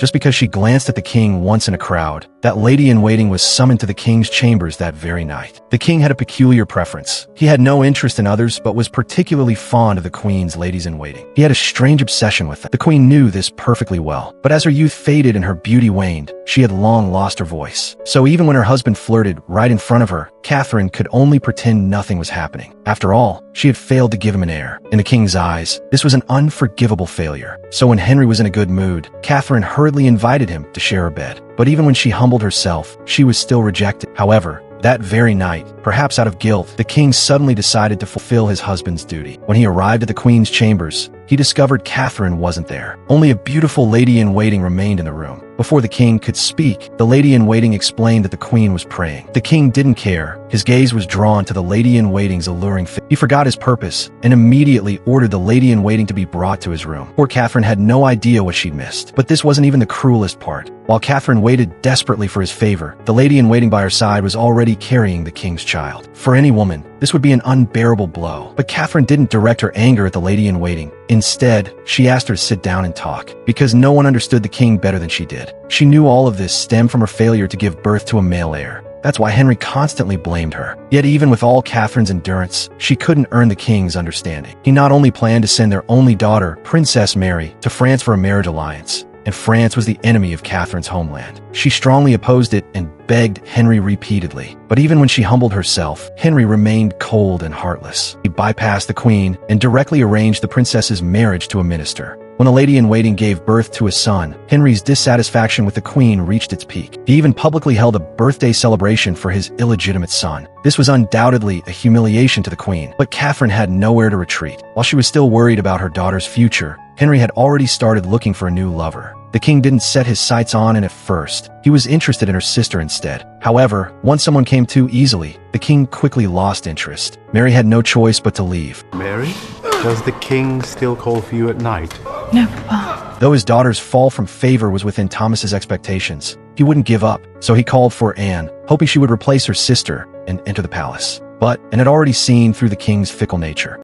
Just because she glanced at the king once in a crowd, that lady-in-waiting was summoned to the king's chambers that very night. The king had a peculiar preference. He had no interest in others, but was particularly fond of the queen's ladies-in-waiting. He had a strange obsession with them. The queen knew this perfectly well, but as her youth faded and her beauty waned, she had long lost her voice. So even when her husband flirted right in front of her, Catherine could only pretend nothing was happening. After all, she had failed to give him an heir. In the king's eyes, this was an unforgivable failure. So when Henry was in a good mood, Catherine hurriedly invited him to share her bed. But even when she humbled herself, she was still rejected. However, that very night, perhaps out of guilt, the king suddenly decided to fulfill his husband's duty. When he arrived at the queen's chambers, he discovered Catherine wasn't there. Only a beautiful lady-in-waiting remained in the room. Before the king could speak, the lady-in-waiting explained that the queen was praying. The king didn't care. His gaze was drawn to the lady-in-waiting's alluring face. He forgot his purpose and immediately ordered the lady-in-waiting to be brought to his room. Poor Catherine had no idea what she'd missed. But this wasn't even the cruelest part. While Catherine waited desperately for his favor, the lady-in-waiting by her side was already carrying the king's child. For any woman, this would be an unbearable blow. But Catherine didn't direct her anger at the lady-in-waiting. Instead, she asked her to sit down and talk, because no one understood the king better than she did. She knew all of this stemmed from her failure to give birth to a male heir. That's why Henry constantly blamed her. Yet even with all Catherine's endurance, she couldn't earn the king's understanding. He not only planned to send their only daughter, Princess Mary, to France for a marriage alliance, and France was the enemy of Catherine's homeland. She strongly opposed it and begged Henry repeatedly. But even when she humbled herself, Henry remained cold and heartless. He bypassed the queen and directly arranged the princess's marriage to a minister. When a lady-in-waiting gave birth to a son, Henry's dissatisfaction with the queen reached its peak. He even publicly held a birthday celebration for his illegitimate son. This was undoubtedly a humiliation to the queen, but Catherine had nowhere to retreat. While she was still worried about her daughter's future, Henry had already started looking for a new lover. The king didn't set his sights on Anne at first. He was interested in her sister instead. However, once someone came too easily, the king quickly lost interest. Mary had no choice but to leave. Mary, does the king still call for you at night? No, Papa. Though his daughter's fall from favor was within Thomas's expectations, he wouldn't give up, so he called for Anne, hoping she would replace her sister and enter the palace. But Anne had already seen through the king's fickle nature.